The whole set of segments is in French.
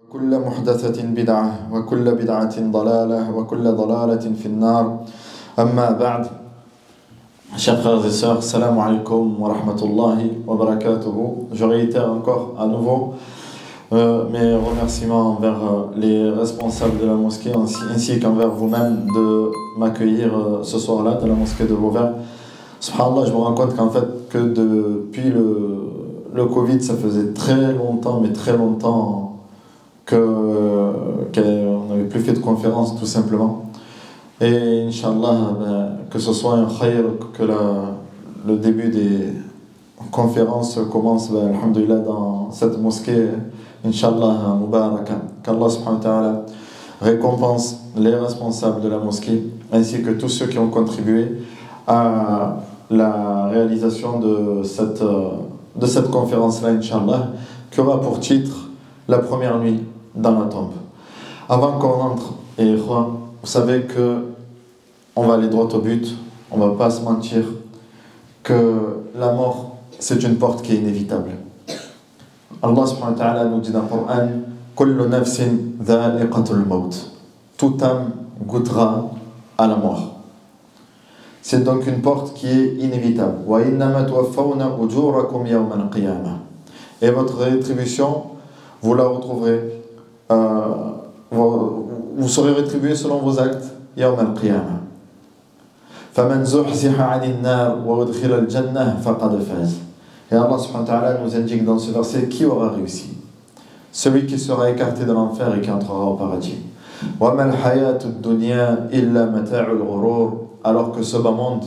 كل محدثة بدعة وكل بدعة ضلالة وكل ضلالة في النار أما بعد. Chers frères et sœurs, salam alaikum wa rahmatullahi wa barakatuhu. Je réitère encore à nouveau mes remerciements envers les responsables de la mosquée ainsi qu'envers vous-même de m'accueillir ce soir-là dans la mosquée de Vauvert. Subhanallah, je me rends compte qu'en fait que depuis le Covid, ça faisait très longtemps, mais très longtemps qu'on n'avait plus fait de conférence tout simplement. Et Inch'Allah, que ce soit un khayr, que le début des conférences commence, alhamdulillah, dans cette mosquée, Inch'Allah, Mubaraka. Qu'Allah subhanahu wa ta'ala récompense les responsables de la mosquée, ainsi que tous ceux qui ont contribué à la réalisation de cette conférence-là, Inch'Allah, qui aura pour titre la première nuit dans la tombe. Avant qu'on entre, et vous savez que on va aller droit au but, on va pas se mentir que la mort c'est une porte qui est inévitable. Allah subhanahu wa ta'ala nous dit dans le Coran: Kullu nafsin dha'iqatul maut. Toute âme goûtera à la mort. C'est donc une porte qui est inévitable. Wa innama tuwaffawna ujurakum yawm al-qiyamah. Et votre rétribution, vous la retrouverez. Vous serez rétribué selon vos actes يوم القيامة. فمن زحزح عن النار وأدخل الجنة فقد فاز. Et Allah subhanahu wa ta'ala nous indique dans ce verset qui aura réussi. Celui qui sera écarté de l'enfer et qui entrera au paradis. وما الحياة الدنيا إلا متاع الغرور. Alors que ce bas monde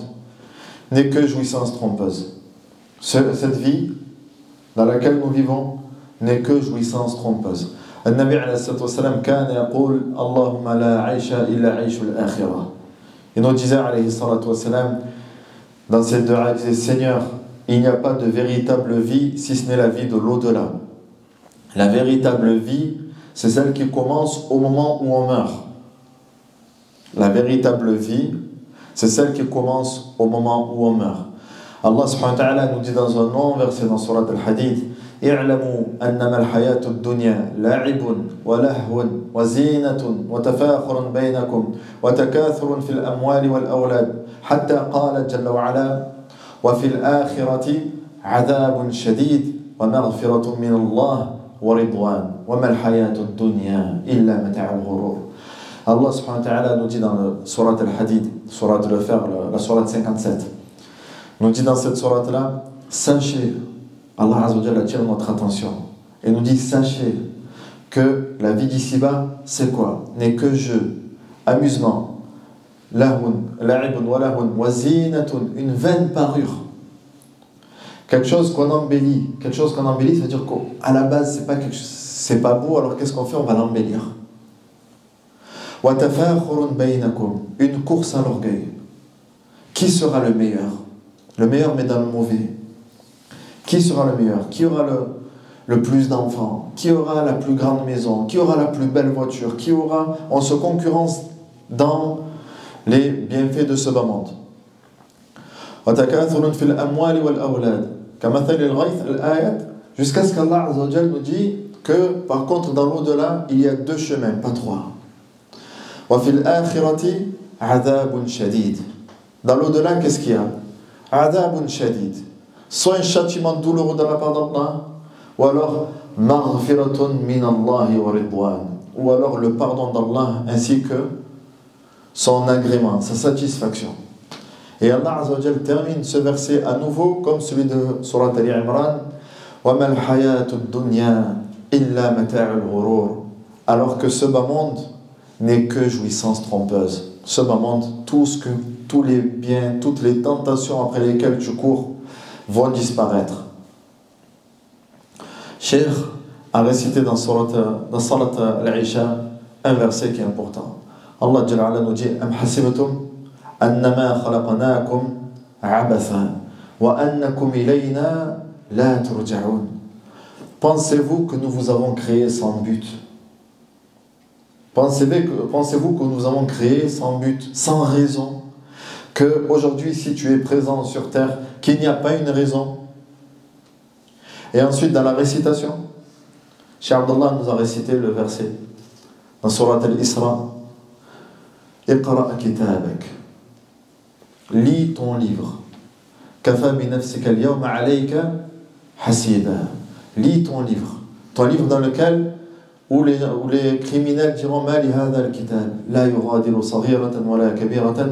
n'est que jouissance trompeuse. Cette vie dans laquelle nous vivons n'est que jouissance trompeuse. النبي عليه الصلاة والسلام كان يقول اللهم لا عيش إلا عيش الآخرة. Il nous disait عليه الصلاة والسلام dans cette dua, il disait: Seigneur, il n'y a pas de véritable vie si ce n'est la vie de l'au-delà. La véritable vie, c'est celle qui commence au moment où on meurt. La véritable vie, c'est celle qui commence au moment où on meurt. Allah subhanahu wa ta'ala nous dit dans un long verset dans Surat al-Hadid: اعلموا أنما الحياة الدنيا لعب ولهو وزينة وتفاخر بينكم وتكاثر في الأموال والأولاد حتى قال جل وعلا وفي الآخرة عذاب شديد ومغفرة من الله ورضوان وما الحياة الدنيا إلا متاع الغرور. Allah subhanahu wa ta'ala nous dit dans le Surat al-Hadid, Surat le Fer, la Surat 57, nous dit dans cette Surat-là: sachez, Allah Azza wa Jalla attire notre attention et nous dit: sachez que la vie d'ici-bas, c'est quoi? N'est que jeu, amusement, lahun, la'ibun wa lahun, wa zinatun, une vaine parure. Quelque chose qu'on embellit. Quelque chose qu'on embellit, ça veut dire qu'à la base, c'est pas beau, alors qu'est-ce qu'on fait? On va l'embellir. Wa tafakhurun bainakum, une course à l'orgueil. Qui sera le meilleur? Le meilleur, mais dans le mauvais. Qui sera le meilleur? Qui aura le plus d'enfants? Qui aura la plus grande maison? Qui aura la plus belle voiture? On se concurrence dans les bienfaits de ce bas monde. Jusqu'à ce qu'Allah Azza wa Jalla nous dit que par contre dans l'au-delà il y a deux chemins, pas trois. Dans l'au-delà, qu'est-ce qu'il y a? Adabun shadid. Soit un châtiment douloureux de la part d'Allah, ou alors maghfiratun min Allah wa ridwan, ou alors le pardon d'Allah ainsi que son agrément, sa satisfaction. Et Allah Azza wa Jalla termine ce verset à nouveau comme celui de Surat Ali Imran: wa mal hayatud dunya illa mata'ul ghurur. Alors que ce bas monde n'est que jouissance trompeuse. Ce bas monde, tous les biens, toutes les tentations après lesquelles tu cours vont disparaître. Cheikh a récité dans Salat al-Isha un verset qui est important. Allah Jalla ala nous dit: Am hasibtum annama khalaqnakum abatha wa annakum ilayna la turja'un. Pensez-vous que nous vous avons créé sans but? Pensez-vous que nous avons créé sans but, sans raison? Que aujourd'hui, si tu es présent sur terre, qu'il n'y a pas une raison? Et ensuite, dans la récitation, Cheikh Abdallah nous a récité le verset dans Surat Al-Isra. Iqra kitabak. Lis ton livre. Kafa bi nafsika al-yawma alayka hasiba. Lis ton livre. Ton livre dans lequel où les criminels diront ma li hadha al-kitab la yughadiru saghiratan wa la kabiratan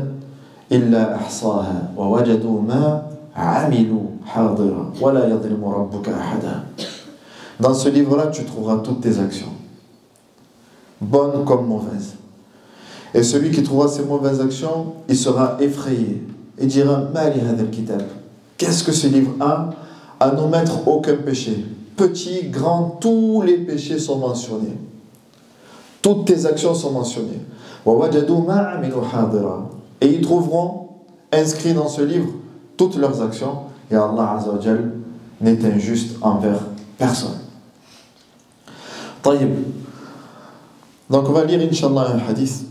illa ahsaha wa wajadu ma amilu hadira wa la yadhlimu rabbuka ahada. Dans ce livre-là, tu trouveras toutes tes actions, bonnes comme mauvaises. Et celui qui trouvera ces mauvaises actions, il sera effrayé et dira ma li hadha al-kitab. Qu'est-ce que ce livre a à n'omettre aucun péché? Petit, grand, tous les péchés sont mentionnés. Toutes tes actions sont mentionnées. Et ils trouveront inscrit dans ce livre toutes leurs actions. Et Allah Azza wa Jal n'est injuste envers personne. طيب. Donc on va lire Inch'Allah un hadith.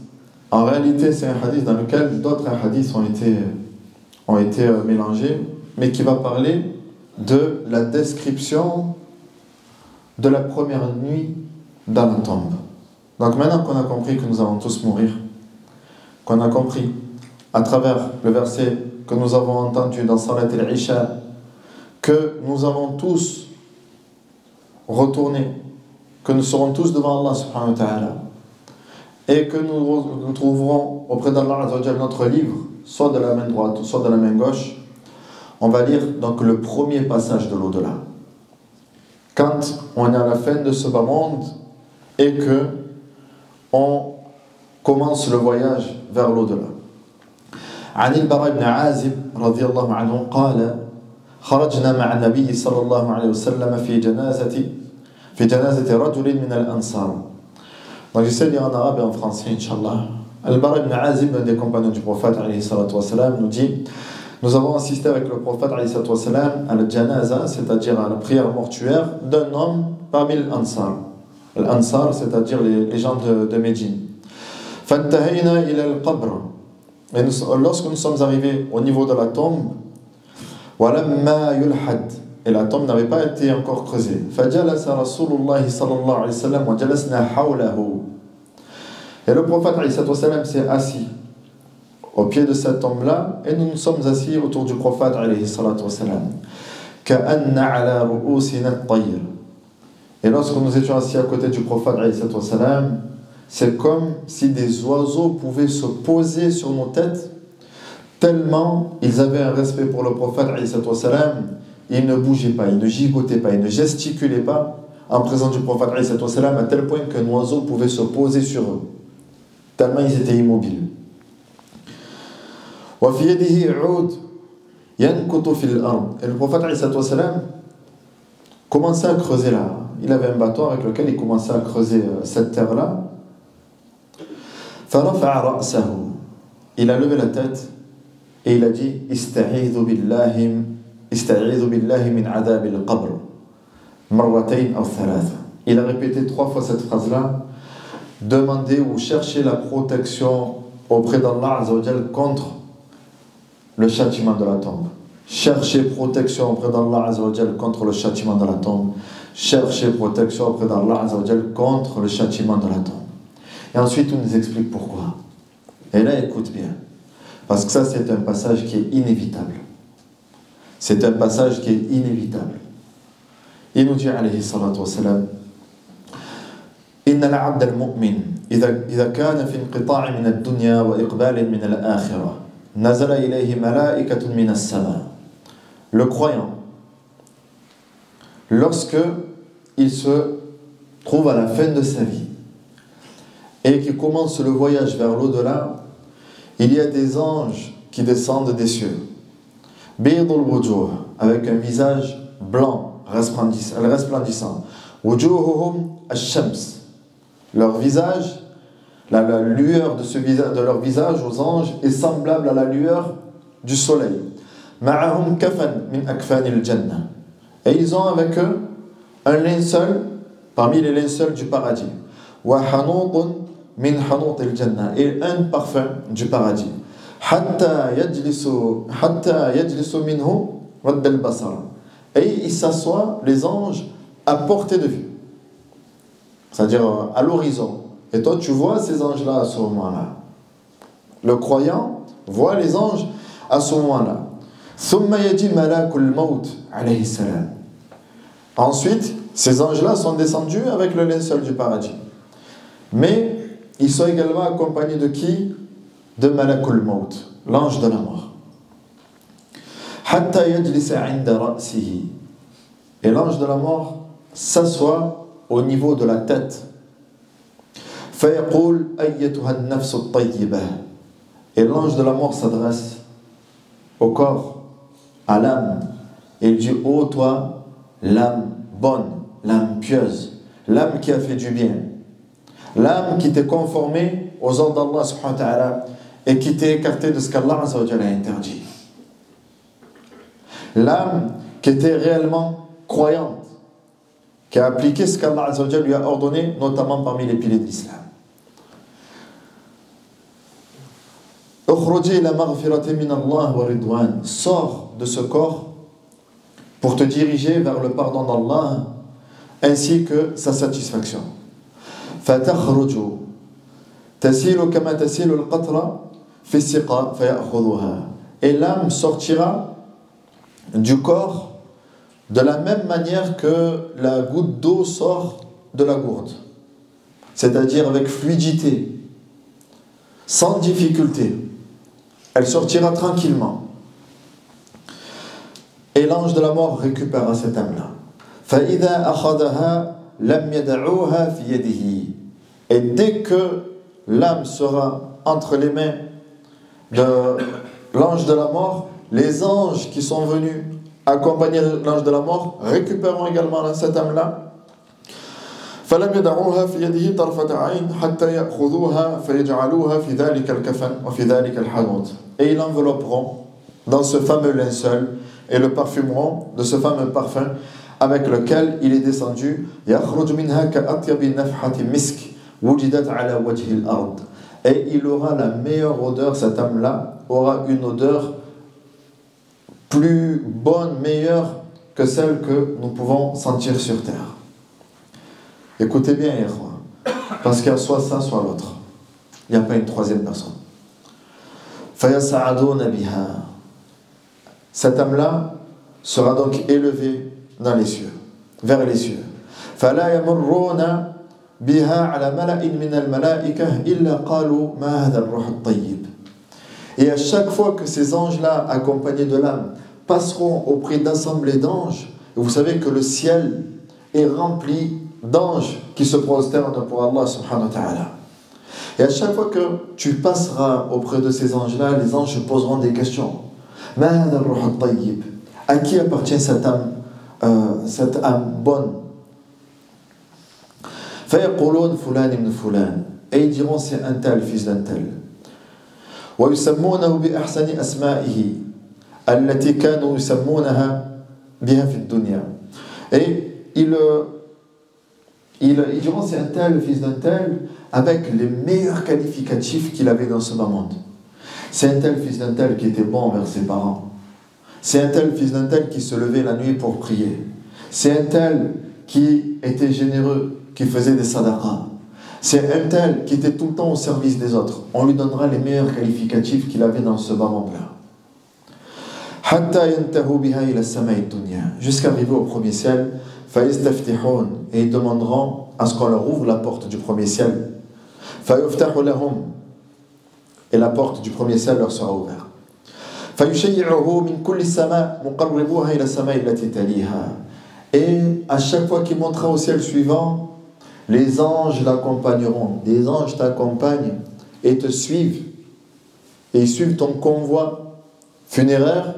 En réalité c'est un hadith dans lequel d'autres hadiths ont été mélangés, mais qui va parler de la description de la première nuit dans la tombe. Donc maintenant qu'on a compris que nous allons tous mourir, qu'on a compris à travers le verset que nous avons entendu dans Salat al-Isha que nous allons tous retourner, que nous serons tous devant Allah subhanahu wa ta'ala et que nous trouverons auprès d'Allah Azza wa Jal notre livre, soit de la main droite, soit de la main gauche, on va lire donc le premier passage de l'au-delà. Quand on est à la fin de ce bas monde et que on commence le voyage vers l'au-delà. عن البراء بن عازب رضي الله عنه قال خرجنا مع النبي صلى الله عليه وسلم في جنازة رجل من الأنصار. Donc j'essaie de lire en arabe et en français, Inch'Allah. Al-Bara ibn Azib, un des compagnons du prophète, alayhi salatu wa salam, nous dit: nous avons assisté avec le prophète, alayhi salatu wa salam, à la janaza, c'est-à-dire à la prière mortuaire, d'un homme parmi l'Ansar. L'Ansar, c'est-à-dire les gens de Médine. فانتهينا إلى القبر. Et lorsque nous sommes arrivés au niveau de la tombe, ولما يلحد, et la tombe n'avait pas été encore creusée. فجلس رسول الله صلى الله عليه وسلم وجلسنا حوله. Et le prophète alayhi salatu wa salam s'est assis au pied de cette tombe-là, et nous nous sommes assis autour du prophète alayhi salatu wa salam. كأن على رؤوسنا الطير. Et lorsque nous étions assis à côté du prophète alayhi salatu wa salam, c'est comme si des oiseaux pouvaient se poser sur nos têtes, tellement ils avaient un respect pour le prophète alayhi salatu wa salam. Ils ne bougeaient pas, ils ne gigotaient pas, ils ne gesticulaient pas en présence du prophète alayhi salatu wa salam, à tel point qu'un oiseau pouvait se poser sur eux, tellement ils étaient immobiles. وفي يده عود ينكت في الأرض. Et le prophète alayhi salatu wa salam commençait à creuser là. Il avait un bâton avec lequel il commençait à creuser cette terre-là. فرفع رأسه. Il a levé la tête et il a dit: استعيذ بالله من عذاب القبر مرتين أو ثلاثة. Il a répété 3 fois cette phrase-là. Demandez ou cherchez la protection auprès d'Allah Azza wa Jal contre le châtiment de la tombe. Cherchez protection auprès d'Allah Azza wa Jal contre le châtiment de la tombe. Cherchez protection auprès d'Allah Azza wa Jal contre le châtiment de la tombe. Et ensuite, on nous explique pourquoi. Et là, écoute bien. Parce que ça, c'est un passage qui est inévitable. C'est un passage qui est inévitable. Il nous dit, alayhi salatu wa salam, إن العبد المؤمن إذا كان في انقطاع من الدنيا وإقبال من الآخرة نزل إليه ملائكة من السماء. Le croyant, lorsque il se trouve à la fin de sa vie et qu'il commence le voyage vers l'au-delà, il y a des anges qui descendent des cieux, بيض الوجوه, avec un visage blanc resplendissant, وجوههم الشمس, leur visage, la lueur de leur visage aux anges est semblable à la lueur du soleil. معهم كفن من أكفان الجنة. Et ils ont avec eux un linceul parmi les linceuls du paradis. وحنوط من حنوط الجنة, et un parfum du paradis. حتى يجلس منه رد البصر. Et ils s'assoient, les anges, à portée de vue. c'est-à-dire à l'horizon. Et toi, tu vois ces anges-là à ce moment-là. Le croyant voit les anges à ce moment-là. ثم يجي ملاك الموت عليه السلام. Ensuite, ces anges-là sont descendus avec le linceul du paradis. Mais ils sont également accompagnés de qui? De Malakul Maut, l'ange de la mort. حتى يجلس عند رأسه. Et l'ange de la mort s'assoit au niveau de la tête. فيقول أيتها النفس الطيبة. Et l'ange de la mort s'adresse au corps, à l'âme. Et il dit: ô toi, l'âme bonne, l'âme pieuse, l'âme qui a fait du bien, l'âme qui t'est conformée aux ordres d'Allah subhanahu wa ta'ala et qui t'est écartée de ce qu'Allah azza wa jalla a interdit. L'âme qui était réellement croyante, qui a appliqué ce qu'Allah azza wa jalla lui a ordonné, notamment parmi les piliers de l'islam. Sors de ce corps pour te diriger vers le pardon d'Allah ainsi que sa satisfaction. Et l'âme sortira du corps de la même manière que la goutte d'eau sort de la gourde, c'est-à-dire avec fluidité, sans difficulté. Elle sortira tranquillement. Et l'ange de la mort récupérera cette âme-là. Et dès que l'âme sera entre les mains de l'ange de la mort, les anges qui sont venus accompagner l'ange de la mort récupéreront également cette âme-là. فلم يدعوها في يده طرفة عين حتى يأخذوها فيجعلوها في ذلك الكفن وفي ذلك الحنوط. Et ils l'envelopperont dans ce fameux linceul et le parfumeront de ce fameux parfum avec lequel il est descendu. يخرج منها كأطيب نفحة مسك وجدت على وجه الأرض. Et il aura la meilleure odeur, cette âme-là aura une odeur plus bonne, meilleure que celle que nous pouvons sentir sur terre. Écoutez bien, parce qu'il y a soit ça, soit l'autre. Il n'y a pas une troisième personne. Cette âme-là sera donc élevée dans les cieux, vers les cieux. Et à chaque fois que ces anges-là, accompagnés de l'âme, passeront auprès d'assemblées d'anges, vous savez que le ciel est rempli d'anges qui se prosternent pour Allah subhanahu wa ta'ala. Et à chaque fois que tu passeras auprès de ces anges-là, les anges se poseront des questions. À qui appartient cette âme bonne? Et ils diront: c'est un tel, fils d'un tel. ويسمونه بأحسن أسمائه التي كانوا يسمونها بها في الدنيا. Et ils diront: c'est un tel, le fils d'un tel, avec les meilleurs qualificatifs qu'il avait dans ce bas monde. C'est un tel, fils d'un tel, qui était bon envers ses parents. C'est un tel, fils d'un tel, qui se levait la nuit pour prier. C'est un tel qui était généreux, qui faisait des sadaqas. C'est un tel qui était tout le temps au service des autres. On lui donnera les meilleurs qualificatifs qu'il avait dans ce bas monde-là. Jusqu'à arriver au premier ciel. Et ils demanderont à ce qu'on leur ouvre la porte du premier ciel. Et la porte du premier ciel leur sera ouverte. Et à chaque fois qu'il montera au ciel suivant, les anges l'accompagneront. Des anges t'accompagnent et te suivent. Et ils suivent ton convoi funéraire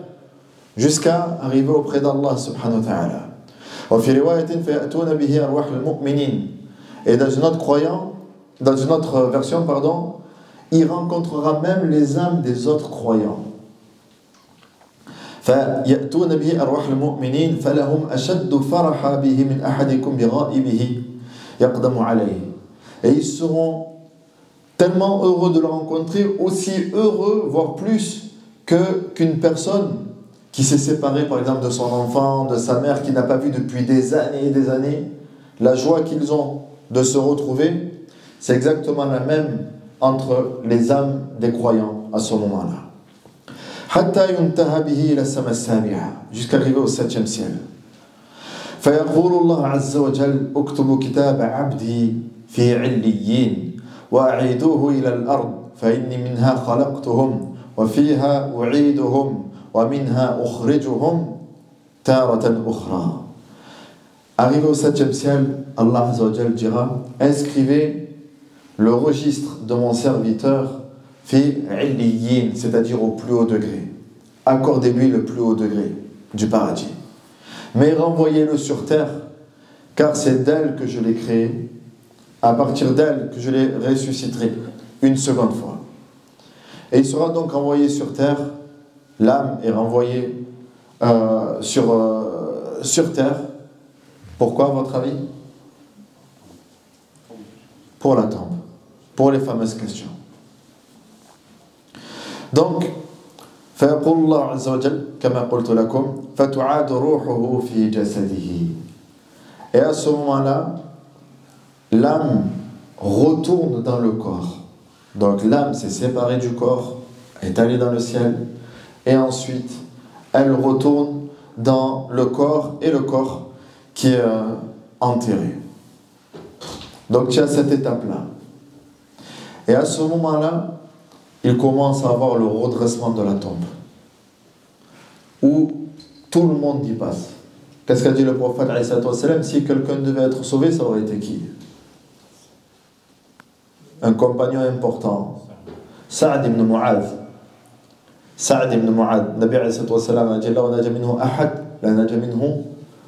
jusqu'à arriver auprès d'Allah subhanahu wa ta'ala. Et dans une autre version, il rencontrera même les âmes des autres croyants. فيأتون به أرواح المؤمنين فلهم أشد فرحا به من أحدكم بغائبه يقدم عليه. Et ils seront tellement heureux de le rencontrer, aussi heureux, voire plus qu'une personne qui s'est séparée par exemple de son enfant, de sa mère, qui n'a pas vu depuis des années et des années. La joie qu'ils ont de se retrouver, c'est exactement la même entre les âmes des croyants à ce moment-là. حتى ينتهى به إلى السماء السابعة, jusqu'à arriver au 7e ciel. فيقول الله عز وجل اكتبوا كتاب عبدي في عليين وأعيدوه إلى الأرض فإني منها خلقتهم وفيها أعيدهم ومنها أخرجهم تارة أخرى. Arrivé au 7e ciel, Allah Azza wa Jal dira: inscrivez le registre de mon serviteur fi illiyin, c'est-à-dire au plus haut degré. Accordez-lui le plus haut degré du paradis. Mais renvoyez-le sur terre, car c'est d'elle que je l'ai créé, à partir d'elle que je l'ai ressuscité une seconde fois. Et il sera donc envoyé sur terre, l'âme est renvoyée sur terre. Pourquoi, à votre avis? Pour la tombe, pour les fameuses questions. Donc, فيقول الله عز وجل كما قلت لكم فتعاد روحه في جسده. Et à ce moment-là, l'âme retourne dans le corps. Donc l'âme s'est séparée du corps, est allée dans le ciel, et ensuite elle retourne dans le corps, et le corps qui est enterré. Donc tu as cette étape-là. Et à ce moment-là, il commence à avoir le redressement de la tombe, où tout le monde y passe. Qu'est-ce qu'a dit le prophète alayhi salatu wassalam? Si quelqu'un devait être sauvé, ça aurait été qui? Un compagnon important, Sa'd ibn Mu'adh. Sa'd ibn Mu'adh. Nabi alayhi salatu wassalam a dit: la naja minhu ahad, la naja minhu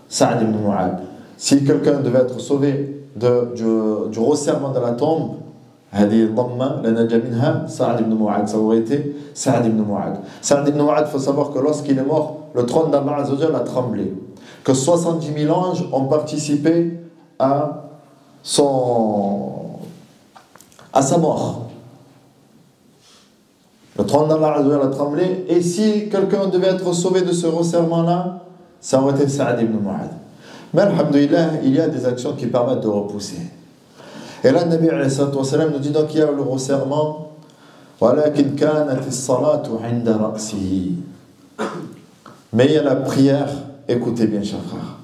Sa'd ibn Mu'adh. Si quelqu'un devait être sauvé du resserrement de la tombe, هذه الضمة لنجا منها سعد بن معاذ, ça aurait été Sa'd ibn Mu'adh. Sa'd ibn Mu'adh, il faut savoir que lorsqu'il est mort, le trône d'Allah Azza wa Jalla a tremblé, que 70 000 anges ont participé à sa mort. Le trône d'Allah Azza wa Jalla a tremblé, et si quelqu'un devait être sauvé de ce resserrement-là, ça aurait été Sa'd ibn Mu'adh. Mais alhamdoulilah, il y a des actions qui permettent de repousser. Et là, le Nabi alayhi salatu wassalam nous dit donc qu'il y a le resserrement. وَلَكِنْ كَانَتِ الصَّلَاةُ عِنْدَ رَأْسِهِ. Mais il y a la prière, écoutez bien, chers frères.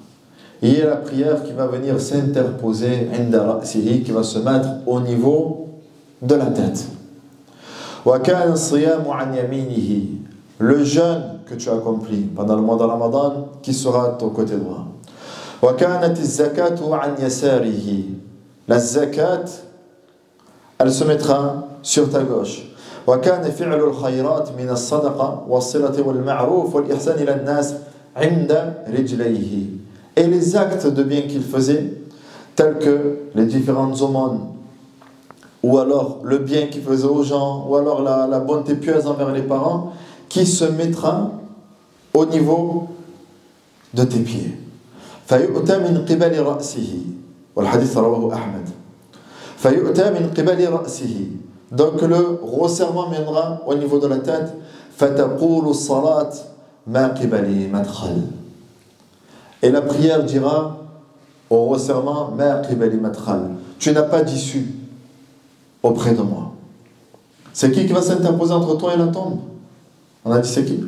Il y a la prière qui va venir s'interposer, عِنْدَ رَأْسِهِ, qui va se mettre au niveau de la tête. وَكَانَ الصِّيَامُ عَنْ يَمِينِهِ. Le jeûne que tu as accompli pendant le mois de Ramadan, qui sera à ton côté droit. وَكَانَتِ الزَّكَاةُ عَنْ يَسَارِهِ. La zakat, elle se mettra sur ta gauche. وكان فعل الخيرات من الصدقة والصلة والمعروف والإحسان إلى الناس عند رجليه. Et les actes de bien qu'il faisait, tels que les différentes aumônes, ou alors le bien qu'il faisait aux gens, ou alors la bonté pieuse envers les parents, qui se mettra au niveau de tes pieds. فيؤتى من قبل رأسه. والحديث رواه أحمد. فيؤتى من قبل رأسه. Donc le resserrement viendra au niveau de la tête. فتقول الصلاة ما قبلي مدخل. Et la prière dira au resserrement ما قبلي مدخل. Tu n'as pas d'issue auprès de moi. C'est qui va s'interposer entre toi et la tombe? On a dit c'est qui?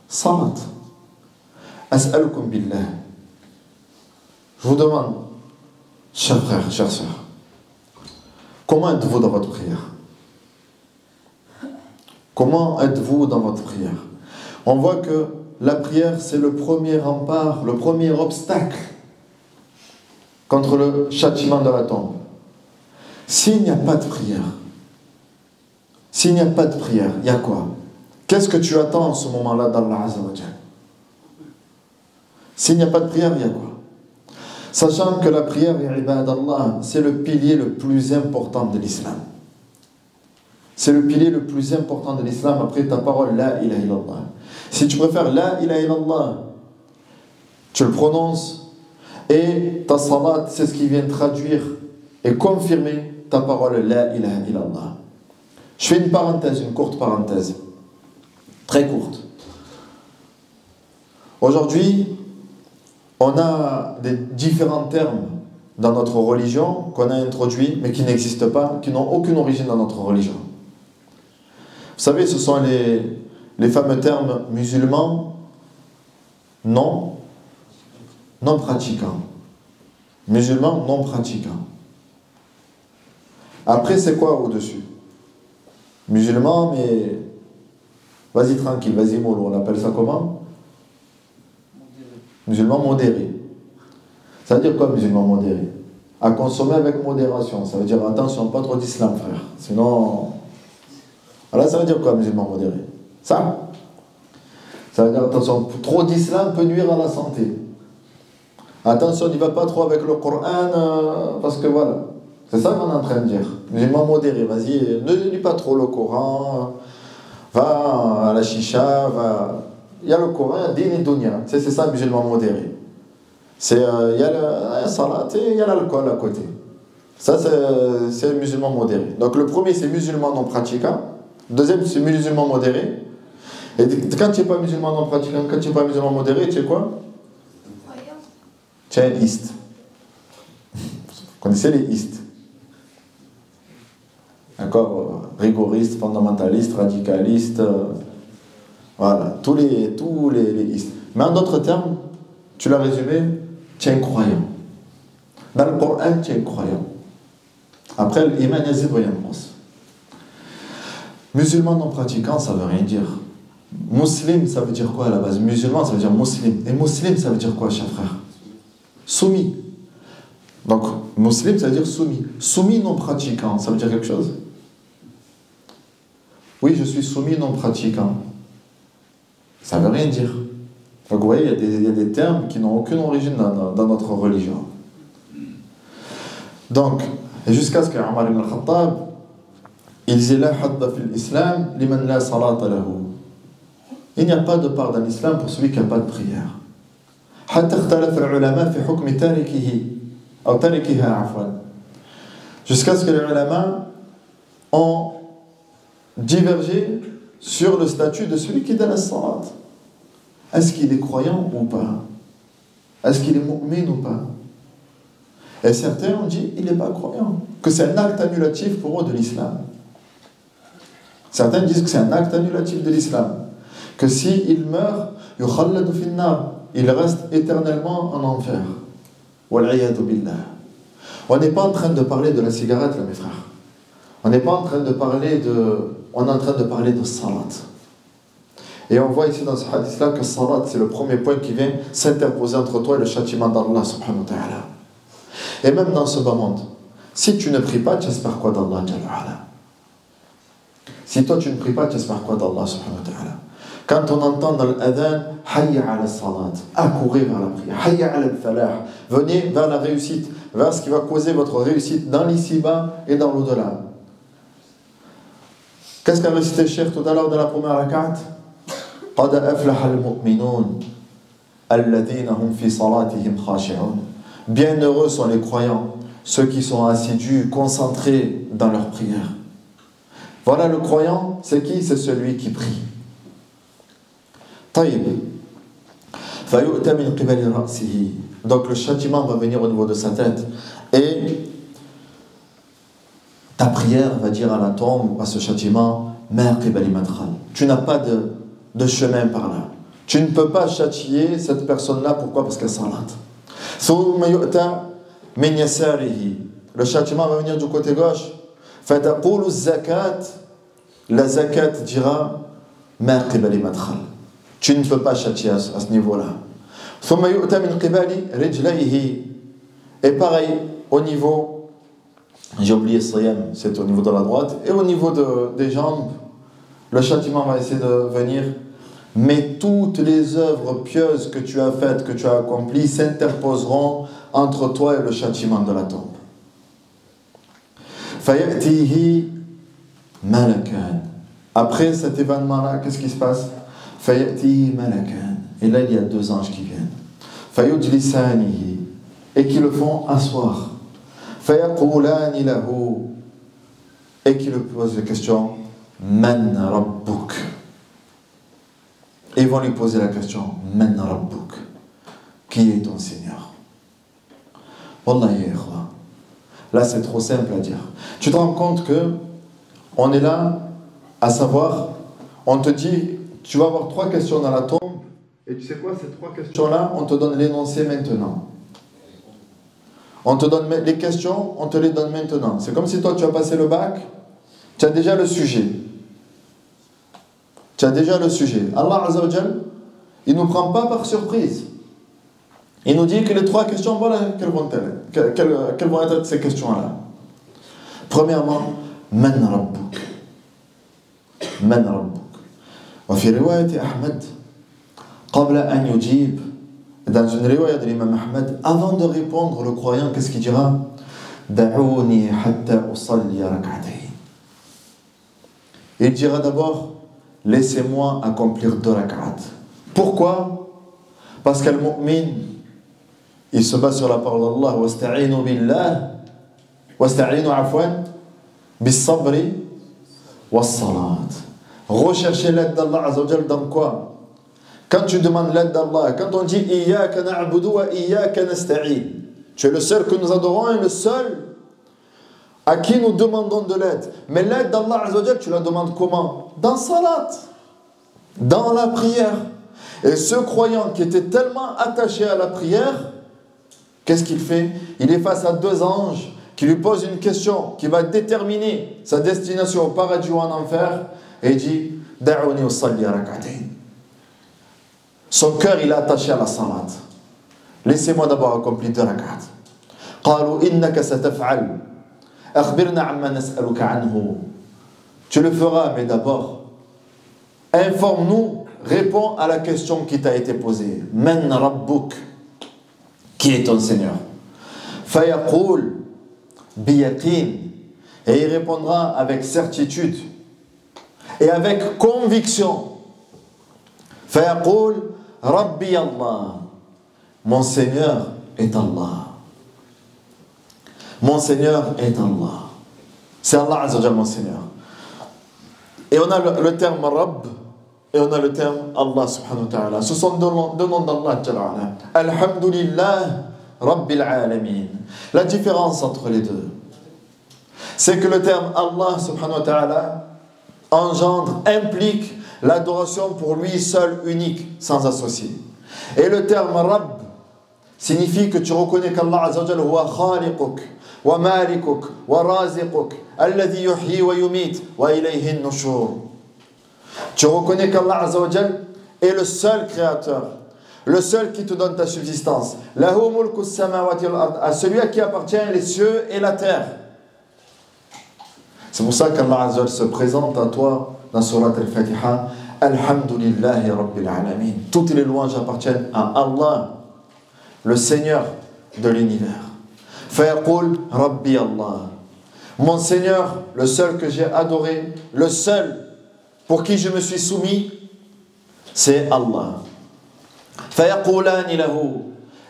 Salat. As'alukum billah. Je vous demande, chers frères, chères sœurs, comment êtes-vous dans votre prière? Comment êtes-vous dans votre prière? On voit que la prière, c'est le premier rempart, le premier obstacle contre le châtiment de la tombe. S'il n'y a pas de prière, il y a quoi? Qu'est-ce que tu attends en ce moment-là d'Allah Azza wa Jal? S'il n'y a pas de prière, il y a quoi? Sachant que la prière, ibadallah, c'est le pilier le plus important de l'islam. C'est le pilier le plus important de l'islam après ta parole, la ilaha illallah. Si tu préfères la ilaha illallah, tu le prononces, et ta salat, c'est ce qui vient traduire et confirmer ta parole, la ilaha illallah. Je fais une parenthèse, une courte parenthèse, très courte. Aujourd'hui, on a des différents termes dans notre religion qu'on a introduit, mais qui n'existent pas, qui n'ont aucune origine dans notre religion. Vous savez, ce sont les fameux termes musulmans non pratiquants. Musulmans non pratiquants. Après, c'est quoi au-dessus? Musulmans, mais... Vas-y tranquille, vas-y mollo, on appelle ça comment? Musulmans modérés. Ça veut dire quoi, musulmans modérés? À consommer avec modération. Ça veut dire, attention, pas trop d'islam, frère. Sinon... Alors ça veut dire quoi, musulmans modérés? Ça veut dire, attention, trop d'islam peut nuire à la santé. Attention, n'y va pas trop avec le Coran, parce que voilà. C'est ça qu'on est en train de dire. Musulmans modérés, vas-y, ne lis pas trop le Coran, va à la chicha, va... Il y a le Coran, il y a din et dunya. C'est ça, musulman modéré. Il y a la salat et il y a l'alcool à côté. Ça, c'est musulman modéré. Donc le premier, c'est musulman non pratiquant. Le deuxième, c'est musulman modéré. Et quand tu n'es pas musulman non pratiquant, quand tu n'es pas musulman modéré, tu es quoi? Tu es un iste. Vous connaissez les istes? D'accord? Rigoristes, fondamentalistes, radicalistes, voilà, tous les istes. Mais en d'autres termes, tu l'as résumé, tu es un croyant. Dans le Coran, tu es un croyant. Après, l'iman yazid wa yanqus. Musulman non pratiquant, ça ne veut rien dire. Muslim, ça veut dire quoi à la base? Musulman, ça veut dire muslim. Et muslim, ça veut dire quoi, cher frère? Soumis. Donc, muslim, ça veut dire soumis. Soumis non pratiquant, ça veut dire quelque chose? Oui, je suis soumis non pratiquant. Ça ne veut rien dire. Donc, vous voyez, il y a des termes qui n'ont aucune origine dans notre religion. Donc, jusqu'à ce que Omar ibn al-Khattab, il disait la hadda fil islam liman la salata lahu. Il n'y a pas de part dans l'islam pour celui qui n'a pas de prière. حتى اختلف العلماء في حكم تاركه أو تاركها عفوا. Jusqu'à ce que les ulama ont divergé sur le statut de celui qui donne la salat. Est-ce qu'il est croyant ou pas? Est-ce qu'il est mu'min ou pas? Et certains ont dit il n'est pas croyant, que c'est un acte annulatif pour eux de l'islam. Certains disent que c'est un acte annulatif de l'islam, que s'il meurt, yukhalladu fin nar, il reste éternellement en enfer. Wal'iyadu billah. On n'est pas en train de parler de la cigarette là, mes frères. On n'est pas en train de parler de... On est en train de parler de salat. Et on voit ici dans ce hadith-là que salat, c'est le premier point qui vient s'interposer entre toi et le châtiment d'Allah subhanahu wa ta'ala. Et même dans ce bas monde, si tu ne pries pas, tu espères quoi d'Allah jalla wa ala? Si toi tu ne pries pas, tu espères quoi d'Allah subhanahu wa ta'ala? Quand on entend dans l'adhan, hayya ala salat, accourir vers la prière, hayya ala al-falah, venez vers la réussite, vers ce qui va causer votre réussite dans l'ici-bas et dans l'au-delà. Qu'est-ce qu'a récité Cheikh tout à l'heure dans la première rak'at? قد أفلح المؤمنون الذين هم في صلاتهم خاشعون. Bienheureux sont les croyants, ceux qui sont assidus, concentrés dans leur prière. Voilà le croyant, c'est qui? C'est celui qui prie. طيب. فيؤتى من قبل رأسه. Donc le châtiment va venir au niveau de sa tête. Et ta prière va dire à la tombe, à ce châtiment, ma qibali madkhal. Tu n'as pas de chemin par là. Tu ne peux pas châtier cette personne-là. Pourquoi? Parce qu'elle salate. ثم يؤتى من يساره. Le châtiment va venir du côté gauche. فتقول الزكاة. La zakat dira ما قبل مدخل. Tu ne peux pas châtier à ce niveau-là. ثم يؤتى من قبل رجليه. Et pareil au niveau, j'ai oublié siyam, c'est au niveau de la droite, et au niveau des jambes, le châtiment va essayer de venir. Mais toutes les œuvres pieuses que tu as faites, que tu as accomplies, s'interposeront entre toi et le châtiment de la tombe. فَيَأْتِيهِ مَلَكًا. Après cet événement-là, qu'est-ce qui se passe? فَيَأْتِيهِ مَلَكًا. Et là, il y a deux anges qui viennent. فَيُجْلِسَانِهِ. Et qui le font asseoir. فَيَقُولَانِ لَهُ. Et qui le posent la question, مَنْ رَبُّكَ. Et ils vont lui poser la question, Man Rabbuk, qui est ton Seigneur? Wallahi, ikhwa. Là, c'est trop simple à dire. Tu te rends compte que on est là à savoir, on te dit, tu vas avoir 3 questions dans la tombe, et tu sais quoi, ces 3 questions-là, on te donne l'énoncé maintenant. On te donne les questions, on te les donne maintenant. C'est comme si toi, tu as passé le bac, tu as déjà le sujet. Tu as déjà le sujet. Allah Azza wa Jal, il ne nous prend pas par surprise. Il nous dit que les 3 questions, voilà quelles vont être ces questions-là. Premièrement, Man Rabbuk. Man Rabbuk. وفي رواية أحمد قبل أن يجيب, dans une riwaya de l'imam Ahmed, avant de répondre, le croyant, qu'est-ce qu'il dira? Da'ouni hatta usalli rak'atayn. Il dira d'abord, laissez-moi accomplir 2 rak'at. Pourquoi? Parce qu'al mu'min, il se base sur la parole d'Allah, wasta'inu billah, wasta'inu afwan, bis sabri, was salat. Rechercher l'aide d'Allah Azza wa Jal dans quoi? Quand tu demandes l'aide d'Allah, quand on dit Iyyaka na'budu wa iyyaka nasta'in, tu es le seul que nous adorons et le seul à qui nous demandons de l'aide. Mais l'aide d'Allah Azza wa Jal, tu la demandes comment? Dans salat, dans la prière. Et ce croyant qui était tellement attaché à la prière, qu'est-ce qu'il fait? Il est face à 2 anges qui lui posent une question qui va déterminer sa destination au paradis ou en enfer. Et il dit Da'ouni usalli rak'atayn. Son cœur, il est attaché à la salat. Laissez-moi d'abord accomplir 2 rak'at. قالوا إنك ستفعل أخبرنا عما نسألك عنه. Tu le feras, mais d'abord, informe-nous, réponds à la question qui t'a été posée. Man Rabbuk. Qui est ton Seigneur? فيقول بيقين. Et il répondra avec certitude et avec conviction. فيقول ربي الله. Mon Seigneur est Allah. Mon Seigneur est Allah. C'est Allah Azza wa Jalla, mon Seigneur. Et on a le terme Rabb et on a le terme Allah subhanahu wa ta'ala. Ce sont 2 noms d'Allah. Alhamdulillah Rabbil Alamin. La différence entre les deux, c'est que le terme Allah subhanahu wa ta'ala engendre, implique l'adoration pour lui seul, unique, sans associé. Et le terme Rabb signifie que tu reconnais qu'Allah Azza wa Jalla huwa khaliquk, wa malikuk, wa raziquk, alladhi yuhyi wa yumit, wa ilayhi an-nushur. Tu reconnais qu'Allah Azza wa Jalla est le seul créateur, le seul qui te donne ta subsistance. Lahu mulku as-samawati wal ard, à celui à qui appartient les cieux et la terre. C'est pour ça qu'Allah Azza wa Jalla se présente à toi dans Surat Al-Fatiha, Alhamdulillahi Rabbil Alamin. Toutes les louanges appartiennent à Allah, le Seigneur de l'univers. Fayaqul Rabbi Allah. Mon Seigneur, le seul que j'ai adoré, le seul pour qui je me suis soumis, c'est Allah. Fayaqulani lahu.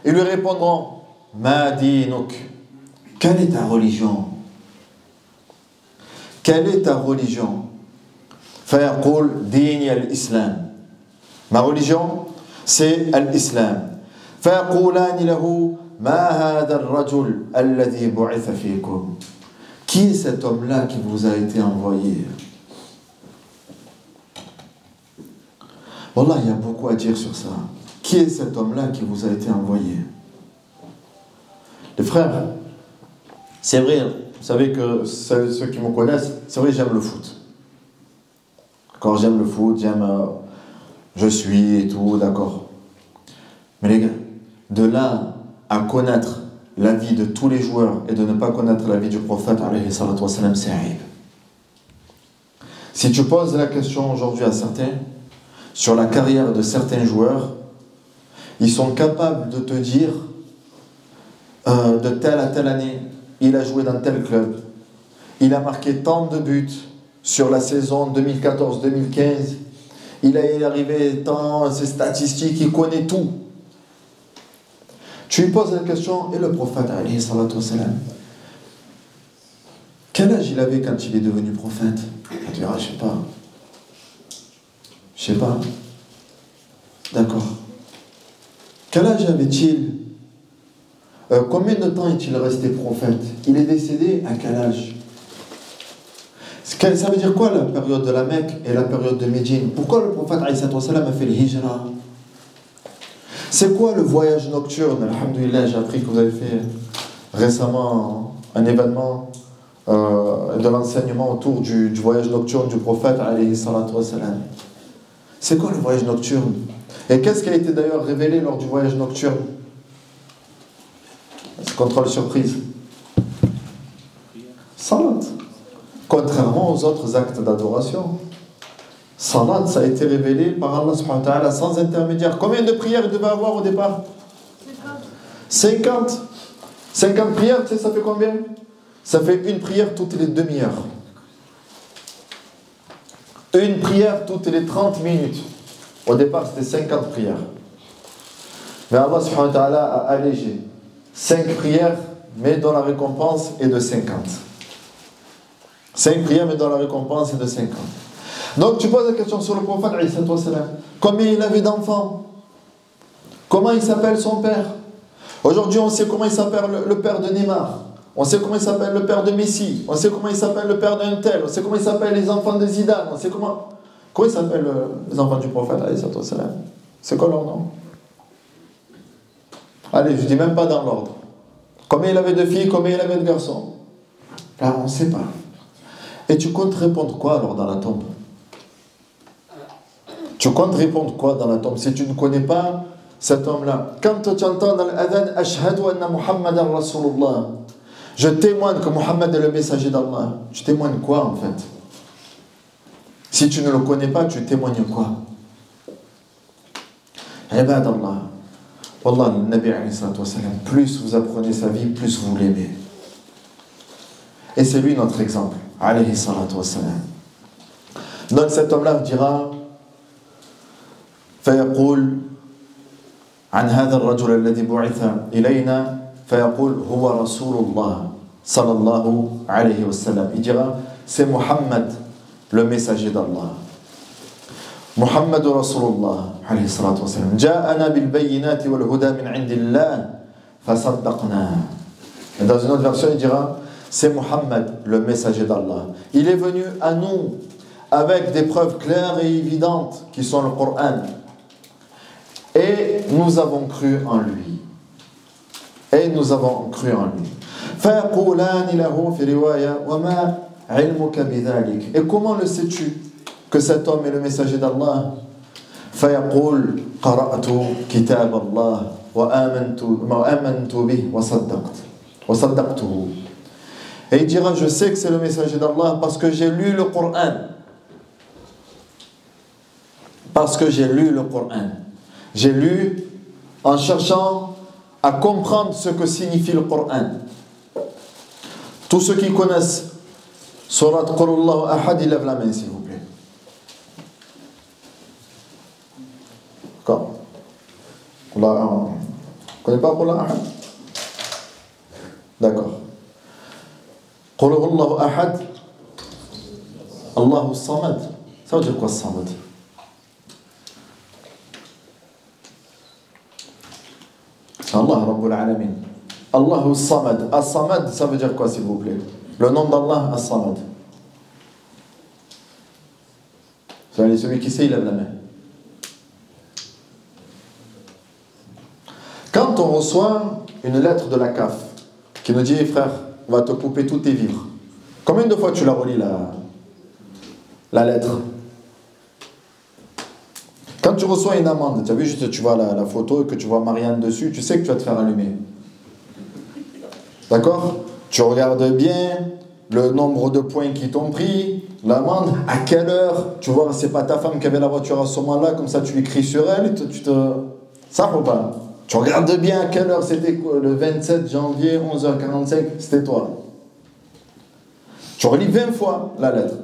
Ils lui répondront, Ma dinuk. Quelle est ta religion? Quelle est ta religion? Fayaqul dini al-Islam. Ma religion, c'est l'Islam. Fayaqulani lahu ma hadha ar-rajul alladhi bu'itha fikum. Qui est cet homme-là qui vous a été envoyé? Wallah, il y a beaucoup à dire sur ça. Qui est cet homme-là qui vous a été envoyé? Les frères, c'est vrai, vous savez que ceux qui me connaissent, c'est vrai, j'aime le foot. D'accord, j'aime le foot, je suis et tout, d'accord. Mais les gars, de là à connaître la vie de tous les joueurs et de ne pas connaître la vie du prophète, alayhi salatu wassalam, c'est aïb. Si tu poses la question aujourd'hui à certains, sur la carrière de certains joueurs, ils sont capables de te dire de telle à telle année, il a joué dans tel club, il a marqué tant de buts sur la saison 2014-2015, il est arrivé tant, ses statistiques, il connaît tout. Tu lui poses la question, et le prophète, alayhi salatu wassalam, quel âge il avait quand il est devenu prophète? Il dira, je sais pas. Je sais pas. D'accord. Quel âge avait-il Combien de temps est-il resté prophète? Il est décédé à quel âge? Ça veut dire quoi la période de la Mecque et la période de Médine? Pourquoi le prophète a fait le hijra? C'est quoi le voyage nocturne? Alhamdoulilah, j'ai appris que vous avez fait récemment un événement de l'enseignement autour du voyage nocturne du prophète alayhi salatu wassalam. C'est quoi le voyage nocturne? Et qu'est-ce qui a été d'ailleurs révélé lors du voyage nocturne? C'est contrôle surprise. Salat. Contrairement aux autres actes d'adoration. Salat, ça a été révélé par Allah subhanahu wa ta'ala sans intermédiaire. Combien de prières il devait avoir au départ? 50. 50 prières, tu sais, ça fait combien? Ça fait une prière toutes les demi-heures. Une prière toutes les 30 minutes. Au départ, c'était 50 prières. Mais Allah subhanahu wa ta'ala a allégé. 5 prières, mais dont la récompense est de 50. 5 prières, mais dont la récompense est de 50. Donc tu poses la question sur le prophète, combien il avait d'enfants? Comment il s'appelle son père? Aujourd'hui, on sait comment il s'appelle le père de Neymar. On sait comment il s'appelle le père de Messi. On sait comment il s'appelle le père d'un tel. On sait comment il s'appelle les enfants de Zidane. On sait comment ils s'appellent les enfants du prophète. C'est quoi leur nom? Allez, je ne dis même pas dans l'ordre. Combien il avait de filles, combien il avait de garçons? Là, on ne sait pas. Et tu comptes répondre quoi alors dans la tombe? Tu comptes répondre quoi dans la tombe si tu ne connais pas cet homme-là? Quand tu entends dans l'adhan Ashhadu anna Muhammadan Rasulullah, je témoigne que Muhammad est le messager d'Allah. Tu témoignes quoi en fait? Si tu ne le connais pas, tu témoignes quoi? Ibad Allah. Wallah, le Nabi alayhi salatu wassalam, plus vous apprenez sa vie, plus vous l'aimez. Et c'est lui notre exemple. Alayhi salatu wassalam. Donc cet homme-là dira فيقول عن هذا الرجل الذي بعث إلينا فيقول هو رسول الله صلى الله عليه وسلم. Il dira c'est Muhammad le messager d'Allah. محمد رسول الله عليه الصلاة والسلام جاءنا بالبينات والهدى من عند الله فصدقناه. Et dans une autre version il dira c'est Muhammad le messager d'Allah. Il est venu à nous avec des preuves claires et évidentes qui sont le Coran. Et nous avons cru en lui. Et nous avons cru en lui. فيقولان له في رواية وما علمك بذلك. Et comment le sais-tu que cet homme est le messager d'Allah? فيقول قرأت كتاب الله وآمنت به وصدقته. Et il dira je sais que c'est le messager d'Allah parce que j'ai lu le Coran. Parce que j'ai lu le Coran. J'ai lu en cherchant à comprendre ce que signifie le Coran. Tous ceux qui connaissent Surat Qul Allahu Ahad, ils lèvent la main s'il vous plaît. D'accord? On ne connaît pas Qul Allahu Ahad? D'accord. Qul Allahu Ahad, Allahu Samad. Ça veut dire quoi Samad? Allah Rabbul Alamin. Allahu Samad. As-Samad, ça veut dire quoi s'il vous plaît? Le nom d'Allah, As-Samad. Celui qui sait, il lève la main. Quand on reçoit une lettre de la CAF qui nous dit frère, on va te couper tous tes vivres, combien de fois tu la relis la lettre? Quand tu reçois une amende, tu as vu juste, tu vois la photo et que tu vois Marianne dessus, tu sais que tu vas te faire allumer. D'accord? Tu regardes bien le nombre de points qui t'ont pris, l'amende, à quelle heure, tu vois, c'est pas ta femme qui avait la voiture à ce moment-là, comme ça tu lui cries sur elle, et tu te... Ça ou pas? Tu regardes bien à quelle heure, c'était quoi, le 27 janvier, 11h45, c'était toi. Tu relis 20 fois la lettre.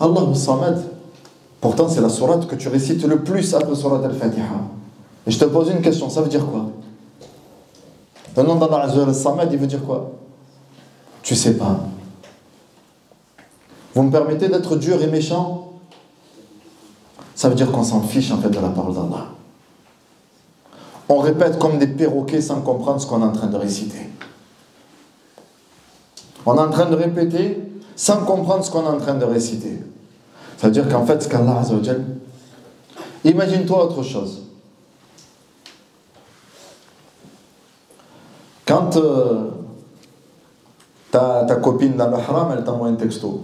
Allahu Samad. Pourtant, c'est la sourate que tu récites le plus après sourate al-Fatiha. Et je te pose une question, ça veut dire quoi? Le nom d'Allah Azza wa Jalla, Samad, il veut dire quoi? Tu sais pas. Vous me permettez d'être dur et méchant? Ça veut dire qu'on s'en fiche en fait de la parole d'Allah. On répète comme des perroquets sans comprendre ce qu'on est en train de réciter. On est en train de répéter sans comprendre ce qu'on est en train de réciter. C'est-à-dire qu'en fait, ce qu'Allah Azza wa Jal... Imagine-toi autre chose. Quand ta copine dans le haram, elle t'envoie un texto.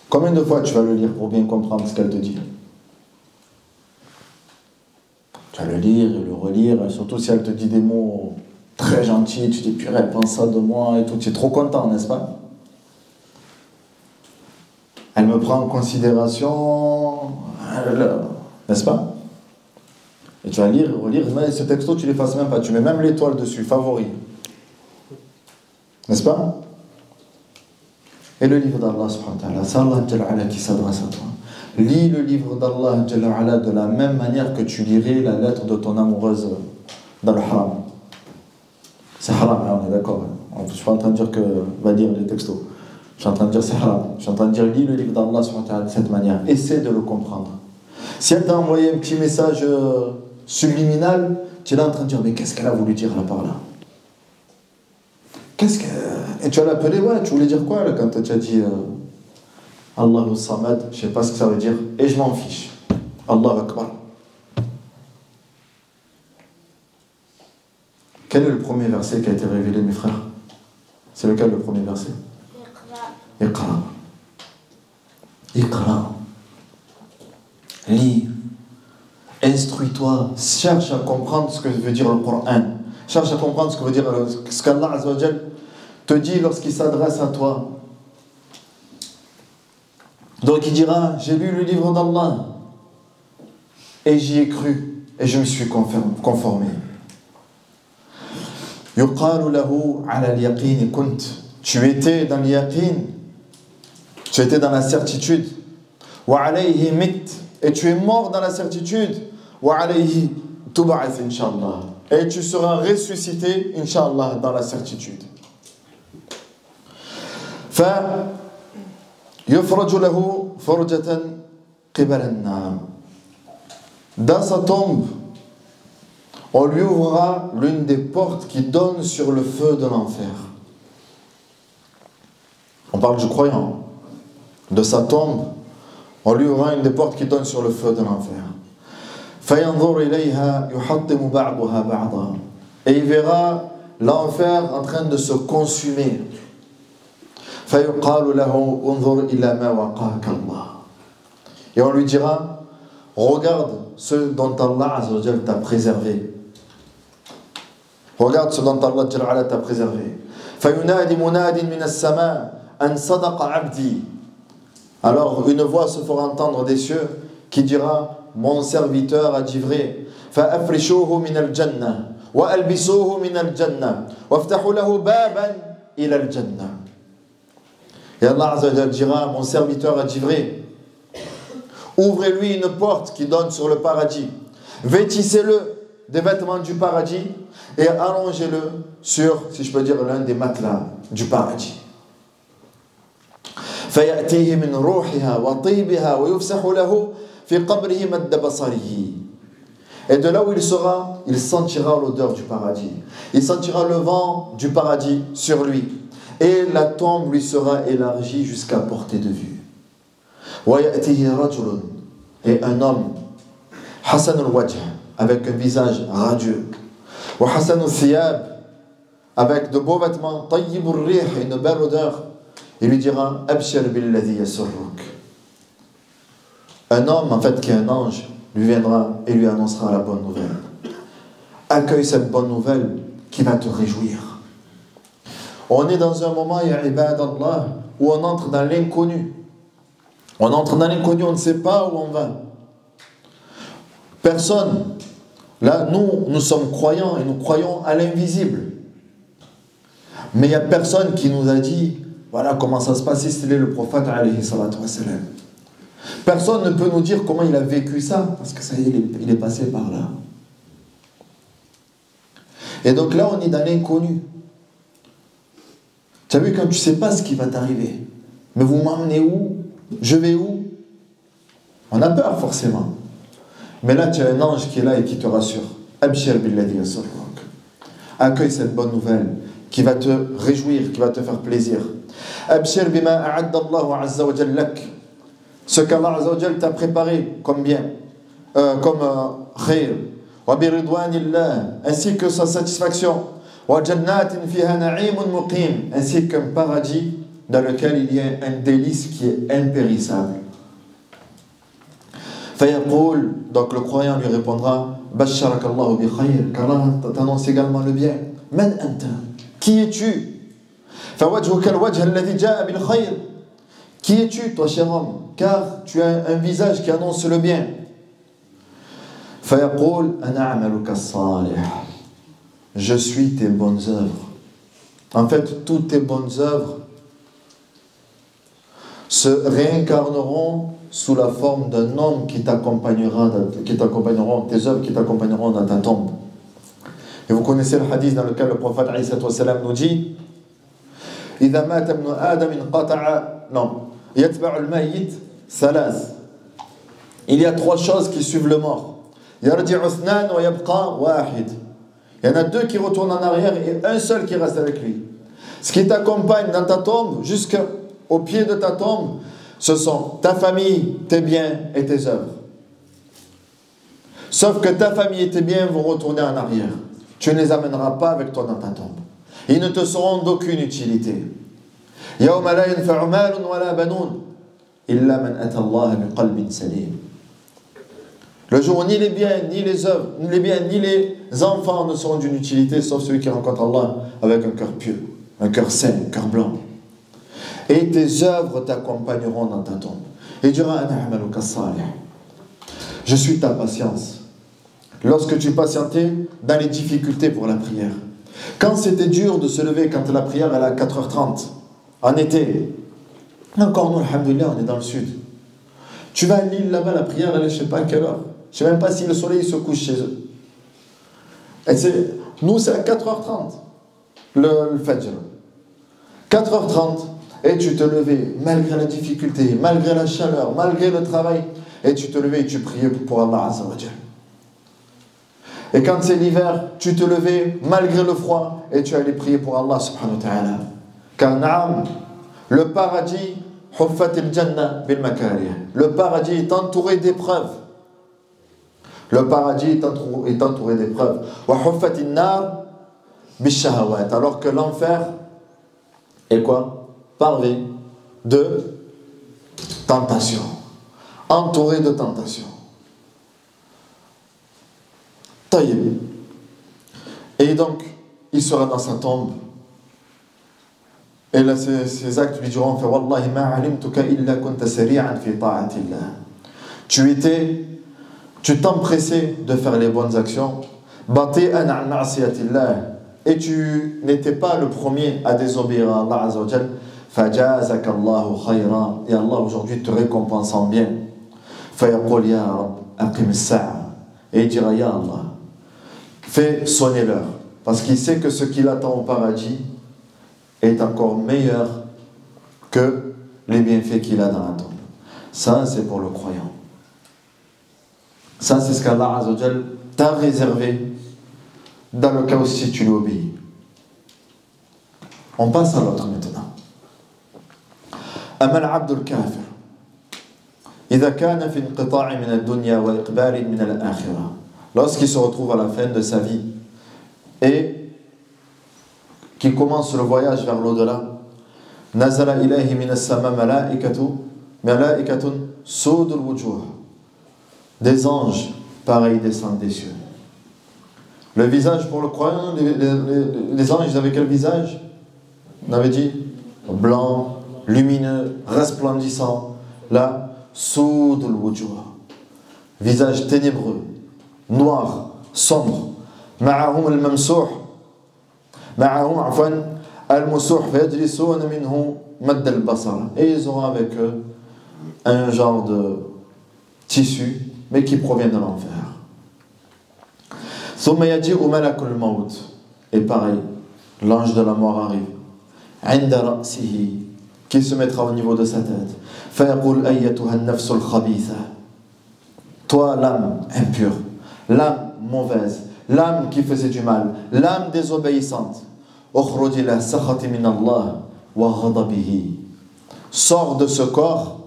Combien de fois tu vas le lire pour bien comprendre ce qu'elle te dit? Tu vas le lire et le relire, et surtout si elle te dit des mots très gentils, tu dis purée, elle pense ça de moi et tout, tu es trop content, n'est-ce pas? Elle me prend en considération, n'est-ce pas? Et tu vas lire, relire, mais ce texto tu l'effaces même pas, tu mets même l'étoile dessus, favori. N'est-ce pas? Et le livre d'Allah subhanahu wa ta'ala, c'est Allah Jalla wa ala qui s'adresse à toi. Lis le livre d'Allah Jalla wa ala de la même manière que tu lirais la lettre de ton amoureuse dans le haram. C'est haram, hein, on est d'accord. Je ne suis pas en train de dire que va lire les textos. Je suis en train de dire c'est haram. Je suis en train de dire lis le livre d'Allah subhanahu wa ta'ala de cette manière. Essaie de le comprendre. Si elle t'a envoyé un petit message subliminal, tu es là en train de dire mais qu'est-ce qu'elle a voulu dire là par là? Qu'est-ce que... Et tu vas l'appeler, ouais, tu voulais dire quoi là, quand tu as dit Allahu Samad, je ne sais pas ce que ça veut dire, et je m'en fiche. Allahu Akbar. Quel est le premier verset qui a été révélé, mes frères? C'est lequel le premier verset? Iqra. Iqra. Lis. Instruis-toi. Cherche à comprendre ce que veut dire le Coran. Cherche à comprendre ce que veut dire ce qu'Allah Azza wa Jal te dit lorsqu'il s'adresse à toi. Donc il dira, j'ai lu le livre d'Allah et j'y ai cru et je me suis conformé. Yuqalu lahu ala al-yaqin kunt. Tu étais dans le yaqin, tu étais dans la certitude. Wa alayhi mit. Et tu es mort dans la certitude. Wa alayhi tub'ath inshallah. Et tu seras ressuscité, inshallah, dans la certitude. فيفرج له فرجة قبل النار. Dans sa tombe, on lui ouvrira l'une des portes qui donnent sur le feu de l'enfer. On parle du croyant. De sa tombe, on lui ouvrira une des portes qui donnent sur le feu de l'enfer. فينظر إليها يحطم بعضها بعضا. Et il verra l'enfer en train de se consumer. فيقال له انظر إلى ما وقاك الله. Et on lui dira, regarde ce dont Allah Azza wa Jal t'a préservé. Regarde ce dont Allah Jalla wa ala t'a préservé. فينادي مناد من السماء أن صدق عبدي. Alors une voix se fera entendre des cieux qui dira, mon serviteur a dit vrai. فأفرشوه من الجنة وألبسوه من الجنة وافتحوا له بابا إلى الجنة. Et Allah Azza wa Jal dira, mon serviteur a dit vrai. Ouvrez-lui une porte qui donne sur le paradis. Vêtissez-le des vêtements du paradis et allongez-le sur, si je peux dire, l'un des matelas du paradis. فيأتيه من روحها وطيبها ويفسح له في قبره مد بصره. Et de là où il sera, il sentira l'odeur du paradis. Il sentira le vent du paradis sur lui. Et la tombe lui sera élargie jusqu'à portée de vue. وَيَأْتِهِ رَجُلٌ. Et un homme, حَسَنُ الْوَجْهِ, avec un visage radieux. وَحَسَنُ الثِّيَابِ, avec de beaux vêtements. طَيِّبُ الرِّيحِ, une belle odeur. Il lui dira, أَبْشِرْ بِالَّذِي يَسُرُّكَ. Un homme, en fait, qui est un ange, lui viendra et lui annoncera la bonne nouvelle. Accueille cette bonne nouvelle qui va te réjouir. On est dans un moment, ya ibadallah, où on entre dans l'inconnu. On entre dans l'inconnu, on ne sait pas où on va. Personne. Là, nous sommes croyants et nous croyons à l'invisible. Mais il n'y a personne qui nous a dit, voilà comment ça se passe, si c'était le prophète, alayhi salatu wa salam. Personne ne peut nous dire comment il a vécu ça, parce que ça y est, il est passé par là. Et donc là, on est dans l'inconnu. Tu as vu, quand tu ne sais pas ce qui va t'arriver, mais vous m'emmenez où? Je vais où? On a peur forcément. Mais là, tu as un ange qui est là et qui te rassure. Abshir billadhi yasurruk. Accueille cette bonne nouvelle qui va te réjouir, qui va te faire plaisir. Abshir bima a'adda Allahu azza wa jalla lak. Ce qu'Allah azza wa jalla t'a préparé comme bien, comme khair. Wa bi ridwanillah, ainsi que sa satisfaction. Wa jannatin fiha na'imun muqim, ainsi qu'un paradis dans lequel il y a un délice qui est impérissable. Fayaqul, donc le croyant lui répondra, Basharak Allahu bi khayr, qu'Allah t'annonce également le bien. Man anta, qui es-tu? Fawajhuka al-wajh alladhi ja'a bil khayr. Qui es-tu, toi cher homme? Car tu as un visage qui annonce le bien. Fayaqul ana amaluka as-salih. Je suis tes bonnes œuvres. En fait, toutes tes bonnes œuvres se réincarneront sous la forme d'un homme qui t'accompagnera, tes œuvres qui t'accompagneront dans ta tombe. Et vous connaissez le hadith dans lequel le prophète nous dit إذا مات ابن آدم انقطع يتبع الميت ثلاث. Il y a trois choses qui suivent le mort. يرجع اثنان ويبقى واحد. Il y en a deux qui retournent en arrière et un seul qui reste avec lui. Ce qui t'accompagne dans ta tombe jusqu'au pied de ta tombe, ce sont ta famille, tes biens et tes œuvres. Sauf que ta famille et tes biens vont retourner en arrière. Tu ne les amèneras pas avec toi dans ta tombe. Ils ne te seront d'aucune utilité. يَوْمَ لَا يَنْفَعُ مَالٌ وَلَا بَنُونَ إِلَّا مَنْ أَتَى اللَّهَ بِقَلْبٍ سَلِيمٍ. Le jour où ni les biens, ni les œuvres, ni les biens, ni les enfants ne seront d'une utilité, sauf celui qui rencontre Allah avec un cœur pieux, un cœur sain, un cœur blanc. Et tes œuvres t'accompagneront dans ta tombe. Et dira ana amaluka as-salih. Je suis ta patience. Lorsque tu patientais dans les difficultés pour la prière. Quand c'était dur de se lever, quand la prière elle est à 4h30, en été, encore nous, alhamdoulilah, on est dans le sud. Tu vas à Lille là-bas, la prière elle est je ne sais pas à quelle heure. Je ne sais même pas si le soleil se couche chez eux. Et nous c'est à 4h30, le Fajr. 4h30, et tu te levais, malgré la difficulté, malgré la chaleur, malgré le travail, et tu te levais et tu priais pour Allah Azza wa Jal. Et quand c'est l'hiver, tu te levais malgré le froid et tu allais prier pour Allah subhanahu wa ta'ala. Car naam, le paradis, huffatil jannah bil makarih. Le paradis est entouré d'épreuves. Le paradis est entouré d'épreuves. Wa huffatil nar bil shahawat. Alors que l'enfer est quoi? Parvé de tentation. Entouré de tentation. Taïb. Et donc, il sera dans sa tombe. Et là, ses actes lui diront Wallahi ma alimtuka illa kunta sari'an fi ta'atillah. Tu t'empressais de faire les bonnes actions. Bati'an an ma'siyatillah. Et tu n'étais pas le premier à désobéir à Allah Azza wa Jal. Fajazaka Allahu khayra. Et Allah aujourd'hui te récompense en bien. Fayaqul ya Rab, aqim as-sa'a. Et il dira ya Allah, fais sonner l'heure. Parce qu'il sait que ce qui l'attend au paradis est encore meilleur que les bienfaits qu'il a dans la tombe. Ça, c'est pour le croyant. Ça, c'est ce qu'Allah Azza wa Jal t'a réservé dans le cas où si tu lui obéis. On passe à l'autre maintenant. أما العبد الكافر إذا كان في انقطاع من الدنيا وإقبال من الآخرة. Lorsqu'il se retrouve à la fin de sa vie et qui commence le voyage vers l'au-delà, nazala ilayhi min as-sama malaikatun sudul wujuh. Des anges pareils descendent des cieux. Le visage pour le croyant, les anges ils avaient quel visage? On avait dit blanc, lumineux, resplendissant. Là, sudul wujuh, visage ténébreux, noir, sombre. معهم الممسوح معهم عفوا المسوح فيجلسون منه مد البصر. Et ils auront avec eux un genre de tissu mais qui provient de l'enfer. ثم يجيء ملك الموت. Et pareil, l'ange de la mort arrive. عند رأسه, qui se mettra au niveau de sa tête. فيقول أيتها النفس الخبيثة. Toi l'âme impure, l'âme mauvaise, l'âme qui faisait du mal, l'âme désobéissante. اخرج إلى سخط من الله وغضبه. Sors de ce corps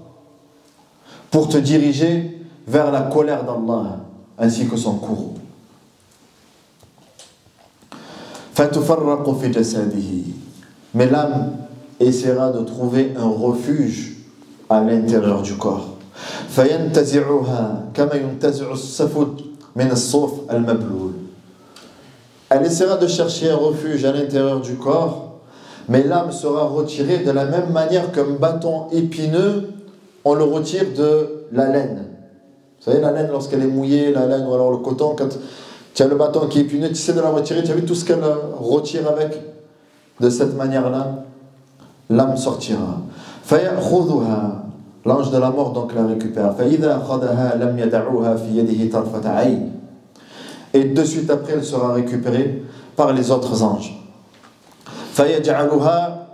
pour te diriger vers la colère d'Allah ainsi que son courroux. فتفرق في جسده. Mais l'âme essaiera de trouver un refuge à l'intérieur du corps. فينتزعها كما ينتزع السفود من الصوف المبلول. Elle essaiera de chercher un refuge à l'intérieur du corps, mais l'âme sera retirée de la même manière qu'un bâton épineux, on le retire de la laine. Vous savez, la laine, lorsqu'elle est mouillée, la laine ou alors le coton, quand tu as le bâton qui est épineux, tu sais de la retirer, tu as vu tout ce qu'elle retire avec. De cette manière-là, l'âme sortira. فَيَأْخُذُهَا. L'ange de la mort donc la récupère. فَإِذَا أَخَذَهَا لَمْ يَدَعُوهَا فِي يَدِهِ طَرْفَةَ عَيْنٍ. Et de suite après, elle sera récupérée par les autres anges. فَيَجْعَلُهَا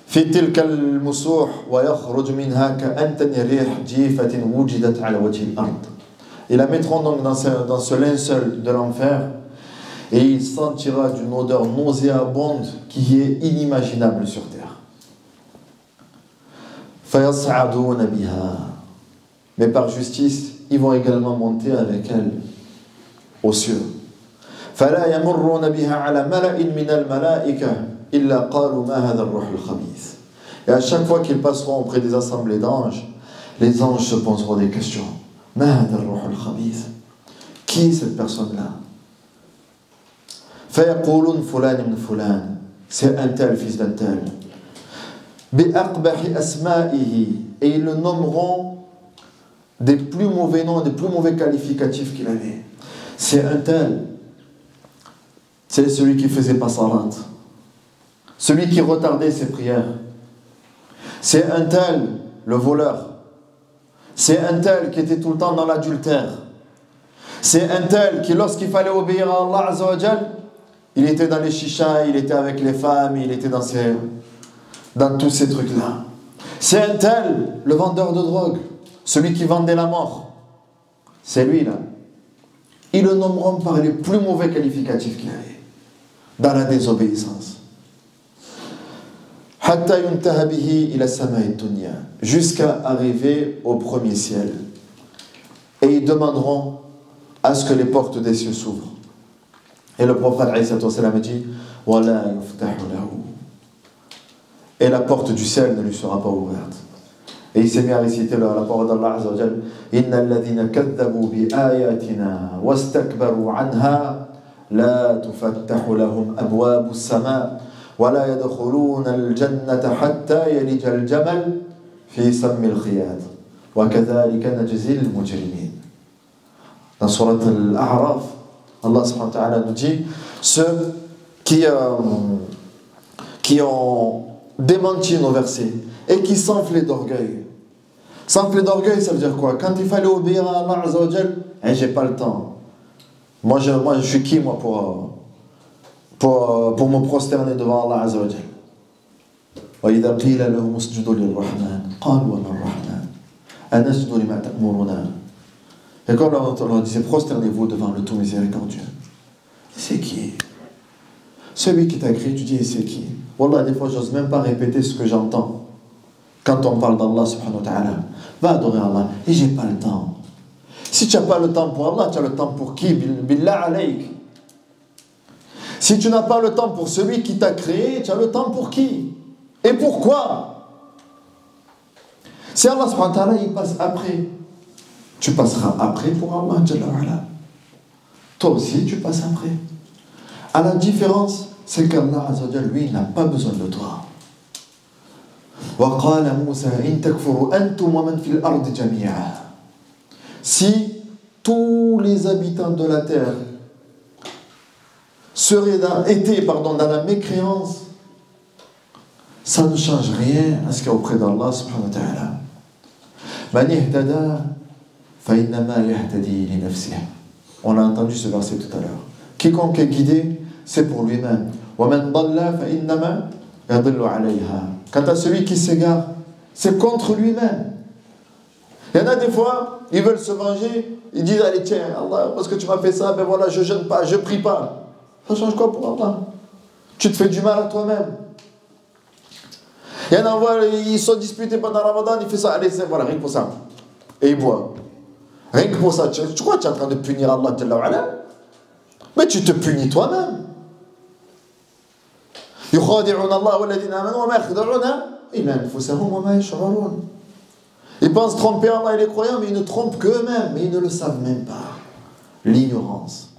فِي تِلْكَ الْمُسُوحِ وَيَخْرُجُ مِنْهَا كَأَنْتَنِ رِيحٍ جِيفَةٍ وُجِدَتْ عَلَى وَجْهِ الْأَرْضِ. Ils la mettront donc dans ce linceul de l'enfer et il sentira d'une odeur nauséabonde qui est inimaginable sur terre. فَيَصْعَدُونَ بِهَا. Mais par justice, ils vont également monter avec elle aux cieux. فلا يمرون بها على ملأ من الملائكة إلا قالوا ما هذا الروح الخبيث. Et à chaque fois qu'ils passeront auprès des assemblées d'anges, les anges se poseront des questions. ما هذا الروح الخبيث. Qui est cette personne-là? فيقولون فلان من فلان. C'est un tel, fils d'un tel. بأقبح أسمائه. Et ils le nommeront des plus mauvais noms, des plus mauvais qualificatifs qu'il avait. C'est un tel. C'est celui qui faisait pas salat. Celui qui retardait ses prières. C'est un tel, le voleur. C'est un tel qui était tout le temps dans l'adultère. C'est un tel qui, lorsqu'il fallait obéir à Allah Azza wa Jal, il était dans les chichas, il était avec les femmes, il était dans tous ces trucs-là. C'est un tel, le vendeur de drogue, celui qui vendait la mort. C'est lui là. Ils le nommeront par les plus mauvais qualificatifs qu'il avait dans la désobéissance. Hatta yuntaha bihi ila sama'i dunya, jusqu'à arriver au premier ciel. Et ils demanderont à ce que les portes des cieux s'ouvrent. Et le prophète alayhi salam dit wala yuftahu lahu. Et la porte du ciel ne lui sera pas ouverte. Et il s'est mis à réciter la parole d'Allah Azza wa Jal. Inna alladhina kadhabu bi ayatina wastakbaru anha la tufattahu lahum abwabu as-sama' wa la yadkhuluna al-jannata hatta yalija al-jamal fi sammi al-khiyat wa kadhalika najzi al-mujrimin. Dans surat al-A'raf, Allah subhanahu wa ta'ala nous dit ceux qui ont démenti nos versets et qui s'enflaient d'orgueil. S'enfler d'orgueil, ça veut dire quoi? Quand il fallait obéir à Allah Azza wa Jal, j'ai pas le temps. Moi, je suis qui, moi, pour me prosterner devant Allah Azza wa Jal? وَإِذَا قِيلَ لَهُمُ اسْجُدُوا لِلرَّحْمَنِ قَالُوا وَمَا الرَّحْمَنُ أَنَسْجُدُ لِمَا تَأْمُرُنَا. Et quand on leur disait prosternez-vous devant le tout miséricordieux, c'est qui? Celui qui t'a créé, tu dis c'est qui? Wallah, des fois, j'ose même pas répéter ce que j'entends quand on parle d'Allah subhanahu wa ta'ala. Va adorer Allah. Et j'ai pas le temps. Si tu n'as pas le temps pour Allah, tu as le temps pour qui? Billah alayk. Si tu n'as pas le temps pour celui qui t'a créé, tu as le temps pour qui? Et pourquoi? Si Allah subhanahu wa ta'ala, il passe après, tu passeras après pour Allah jalla wa ala. Toi aussi, tu passes après. À la différence, c'est qu'Allah Azza wa Jalla, lui, n'a pas besoin de toi. وَقَالَ مُوسَى إِن تَكْفُرُوا أَنْتُمْ وَمَنْ فِي الْأَرْضِ جَمِيعًا. Si tous les habitants de la terre étaient dans la mécréance, ça ne change rien à ce qu'il y a auprès d'Allah subhanahu wa ta'ala. مَنِ اهْتَدَى فَإِنَّمَا يَهْتَدِي لِنَفْسِهِ. On a entendu ce verset tout à l'heure. Quiconque est guidé, c'est pour lui-même. وَمَنْ ضَلَّ فَإِنَّمَا يَضِلُّ عَلَيْهَا. Quant à celui qui s'égare, c'est contre lui-même. Il y en a des fois, ils veulent se venger, ils disent, allez tiens, Allah, parce que tu m'as fait ça, ben voilà, je jeûne pas, je prie pas. Ça change quoi pour Allah? Tu te fais du mal à toi-même. Il y en a, ils sont disputés pendant Ramadan, il fait ça, allez, voilà, rien que pour ça. Et il boit. Rien que pour ça, tu crois que tu es en train de punir Allah Jalla wa Ala? Mais tu te punis toi-même. يخادعون الله والذين آمنوا وما يخدعون إلا أنفسهم وما يشعرون. Ils pensent tromper Allah et les croyants, mais ils ne trompent qu'eux-mêmes, mais ils ne le savent même pas. L'ignorance.